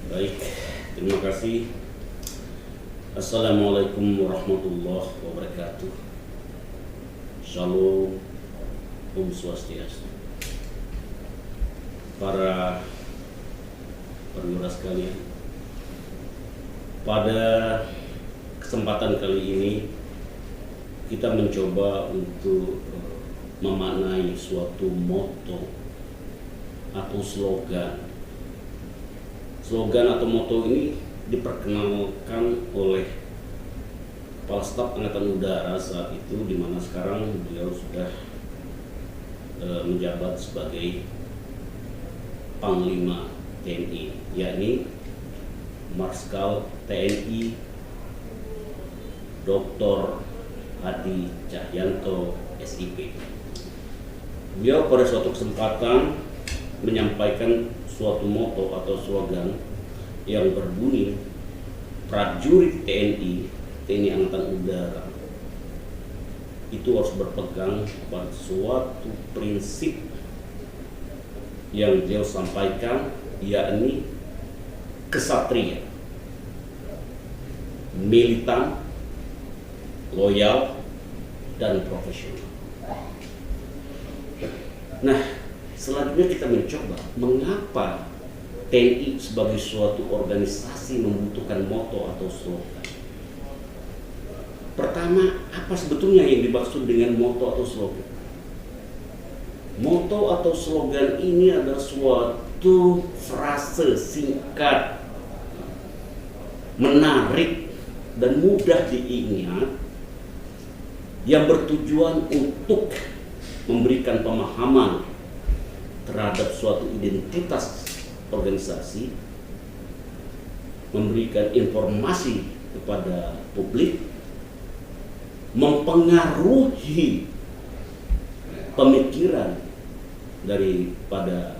Baik, terima kasih. Assalamualaikum warahmatullahi wabarakatuh. Shalom, Om Swastiastu. Para perwira sekalian, pada kesempatan kali ini kita mencoba untuk memaknai suatu motto atau slogan. Slogan atau motto ini diperkenalkan oleh Kepala Staf Angkatan Udara saat itu, di mana sekarang beliau sudah menjabat sebagai Panglima TNI, yakni Marskal TNI Dr. Hadi Cahyanto SIP. Beliau pada suatu kesempatan menyampaikan suatu motto atau slogan yang berbunyi, prajurit TNI Angkatan Udara itu harus berpegang pada suatu prinsip yang beliau sampaikan, yakni kesatria, militan, loyal, dan profesional. Nah, selanjutnya kita mencoba mengapa TNI sebagai suatu organisasi membutuhkan motto atau slogan. Pertama, apa sebetulnya yang dimaksud dengan motto atau slogan? Motto atau slogan ini adalah suatu frase singkat, menarik, dan mudah diingat yang bertujuan untuk memberikan pemahaman terhadap suatu identitas organisasi, memberikan informasi kepada publik, mempengaruhi pemikiran daripada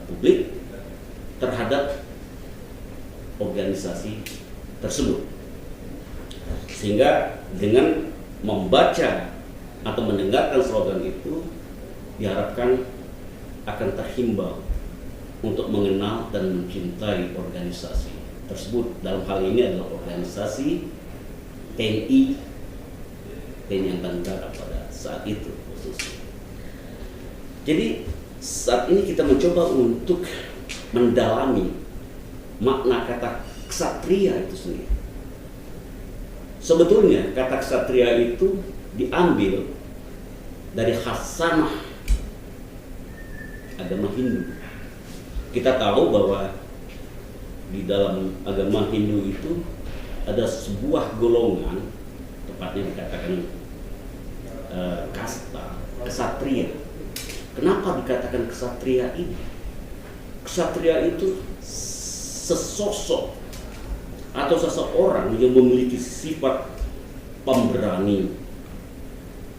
publik terhadap organisasi tersebut. Sehingga dengan membaca atau mendengarkan slogan itu diharapkan akan terhimbau untuk mengenal dan mencintai organisasi tersebut. Dalam hal ini adalah organisasi TNI Angkatan Udara pada saat itu khususnya. Jadi saat ini kita mencoba untuk mendalami makna kata ksatria itu sendiri. Sebetulnya kata ksatria itu diambil dari khasanah agama Hindu. Kita tahu bahwa di dalam agama Hindu itu ada sebuah golongan, tepatnya dikatakan kasta, ksatria. Kenapa dikatakan ksatria ini? Ksatria itu sesosok atau seseorang yang memiliki sifat pemberani,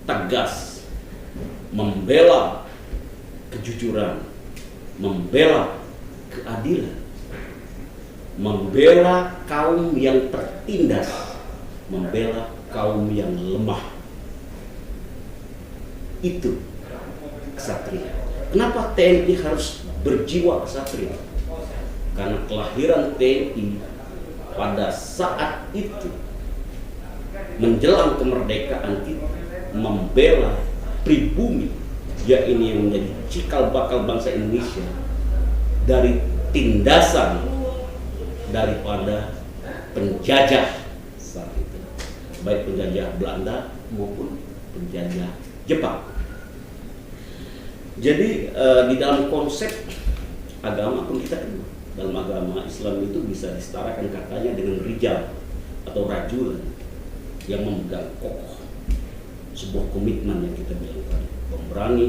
tegas, membela kejujuran, membela keadilan, membela kaum yang tertindas, membela kaum yang lemah. Itu ksatria. Kenapa TNI harus berjiwa ksatria? Karena kelahiran TNI pada saat itu menjelang kemerdekaan kita membela pribumi, yaitu yang menjadi cikal bakal bangsa Indonesia dari tindasan daripada penjajah saat itu, baik penjajah Belanda maupun penjajah Jepang. Jadi di dalam konsep agama pun kita kenal, dalam agama Islam itu bisa disetarakan katanya dengan rijal atau rajul yang memegang kokoh sebuah komitmen yang kita bilang tadi, pemberani,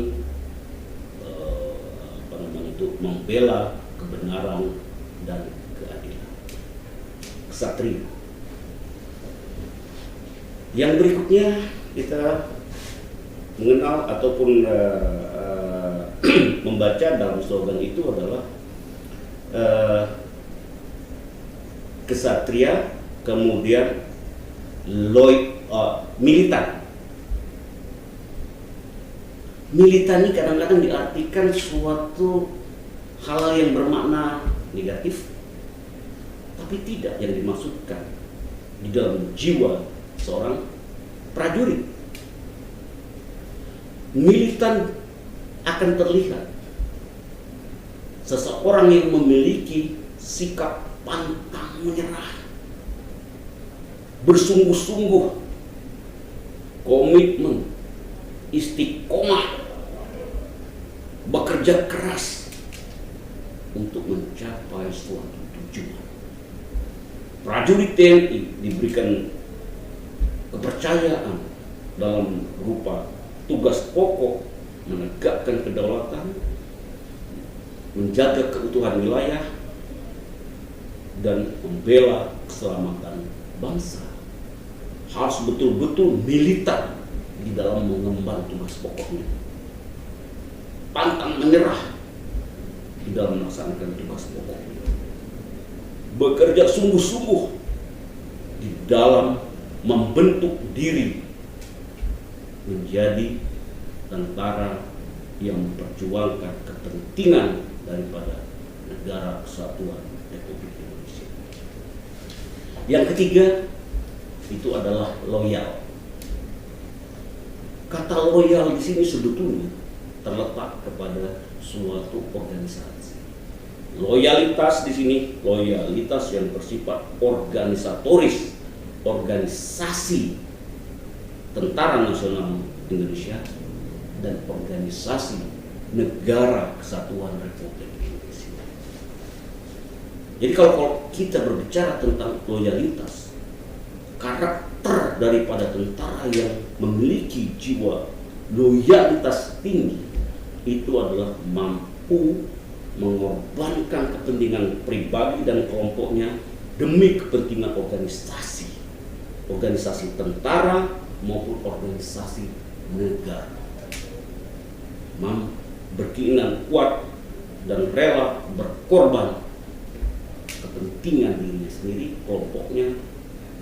membela kebenaran dan keadilan, ksatria. Yang berikutnya kita mengenal ataupun membaca dalam slogan itu adalah ksatria, kemudian militan. Militan ini kadang-kadang diartikan suatu hal yang bermakna negatif tapi tidak yang dimaksudkan di dalam jiwa seorang prajurit. Militan akan terlihat seseorang yang memiliki sikap pantang menyerah, bersungguh-sungguh, komitmen, istiqomah, bekerja keras untuk mencapai suatu tujuan. Prajurit TNI diberikan kepercayaan dalam berupa tugas pokok menegakkan kedaulatan, menjaga keutuhan wilayah, dan membela keselamatan bangsa. Harus betul-betul militan di dalam mengemban tugas pokoknya, pantang menyerah di dalam melaksanakan tugas pokoknya, bekerja sungguh-sungguh di dalam membentuk diri menjadi tentara yang memperjuangkan kepentingan daripada negara kesatuan Republik Indonesia. Yang ketiga itu adalah loyal. Kata loyal di sini sebetulnya terletak kepada suatu organisasi. Loyalitas di sini loyalitas yang bersifat organisatoris, organisasi Tentara Nasional Indonesia dan organisasi Negara Kesatuan Republik Indonesia. Jadi kalau kita berbicara tentang loyalitas, karakter daripada tentara yang memiliki jiwa loyalitas tinggi itu adalah mampu mengorbankan kepentingan pribadi dan kelompoknya demi kepentingan organisasi tentara maupun organisasi negara. Berkeinginan kuat dan rela berkorban kepentingan dirinya sendiri, kelompoknya,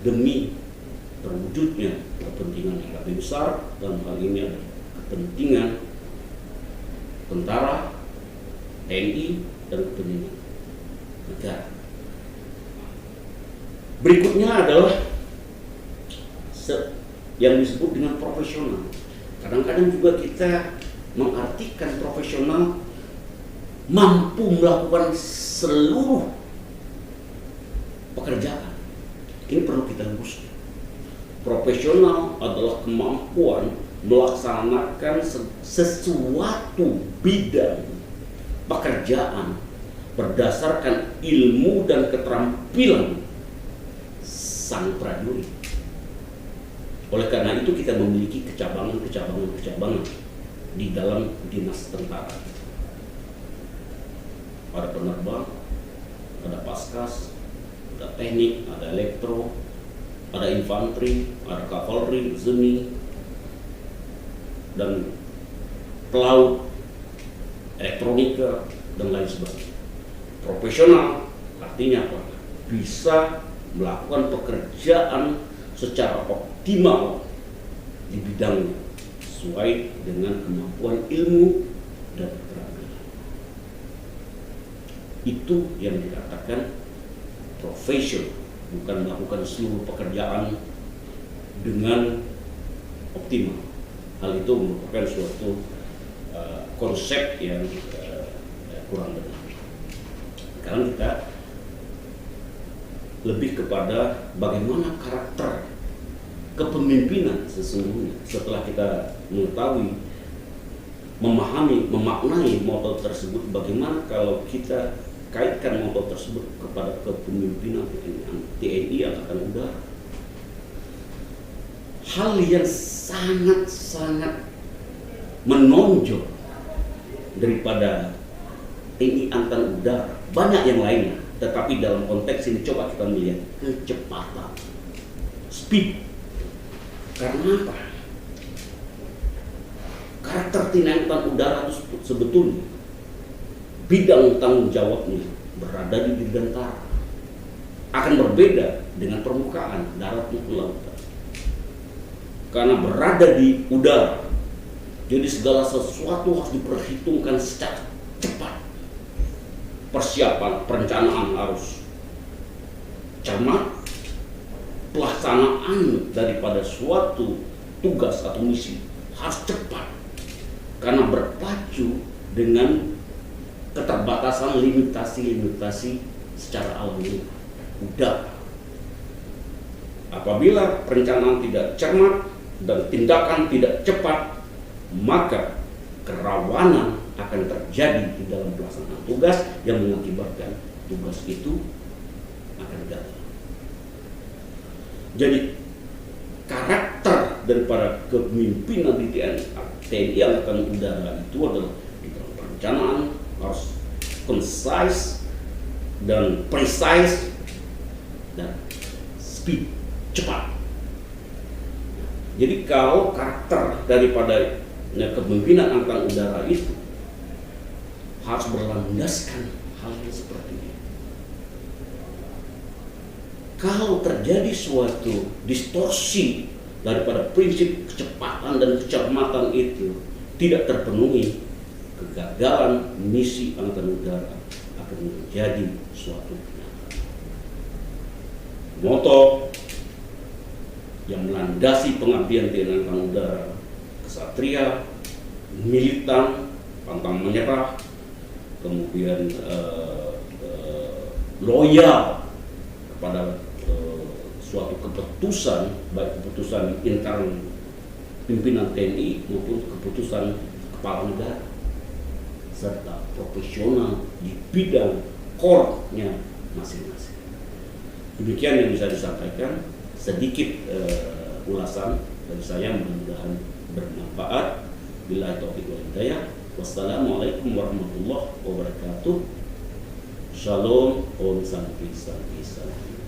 demi terwujudnya kepentingan yang lebih besar, dalam hal ini adalah kepentingan tentara, TNI, dan kepentingan negara. Berikutnya adalah yang disebut dengan profesional. Kadang-kadang juga kita mengartikan profesional mampu melakukan seluruh pekerjaan. Ini perlu kita luruskan. Profesional adalah kemampuan melaksanakan sesuatu bidang pekerjaan berdasarkan ilmu dan keterampilan sang prajurit. Oleh karena itu kita memiliki kecabangan di dalam dinas tentara. Ada penerbang, ada paskas, ada teknik, ada elektro, ada infanteri, ada kavalri, zeni, dan pelaut, elektronika, dan lain sebagainya. Profesional artinya apa? Bisa melakukan pekerjaan secara optimal di bidangnya sesuai dengan kemampuan ilmu dan keterampilan. Itu yang dikatakan profesional, bukan melakukan seluruh pekerjaan dengan optimal. Hal itu merupakan suatu konsep yang kurang benar. Sekarang kita lebih kepada bagaimana karakter kepemimpinan sesungguhnya. Setelah kita mengetahui, memahami, memaknai moto tersebut, bagaimana kalau kita kaitkan moto tersebut kepada kepemimpinan TNI Angkatan Udara. Hal yang sangat-sangat menonjol daripada TNI Angkatan Udara, banyak yang lainnya, tetapi dalam konteks ini coba kita melihat kecepatan, speed. Karena apa? Karakter TNI Angkatan Udara itu sebetulnya bidang tanggung jawabnya berada di dirgantara, akan berbeda dengan permukaan darat maupun lautan. Karena berada di udara, jadi segala sesuatu harus diperhitungkan secara cepat. Persiapan, perencanaan harus cermat, pelaksanaan daripada suatu tugas atau misi harus cepat karena berpacu dengan keterbatasan limitasi secara alami udara. Apabila perencanaan tidak cermat dan tindakan tidak cepat, maka kerawanan akan terjadi di dalam pelaksanaan tugas yang mengakibatkan tugas itu akan gagal. Jadi karakter daripada kepemimpinan di TNI Angkatan Udara itu adalah di dalam perencanaan harus concise dan precise dan speed, cepat. Jadi kalau karakter daripada kepemimpinan Angkatan Udara itu harus berlandaskan hal yang seperti ini. Kalau terjadi suatu distorsi daripada prinsip kecepatan dan kecermatan itu tidak terpenuhi, kegagalan misi Angkatan Udara akan menjadi suatu kenyataan. Moto yang melandasi pengabdian TNI Angkatan Udara, kesatria, militan, pantang menyerah, kemudian loyal kepada suatu keputusan, baik keputusan intern pimpinan TNI maupun keputusan kepala negara, serta profesional di bidang core-nya masing-masing. Demikian yang bisa disampaikan, sedikit ulasan dari saya, mudah-mudahan bermanfaat. Billahi taufiq wal hidayah. Wassalamualaikum warahmatullahi wabarakatuh. Shalom, Om Santi Santi Santi.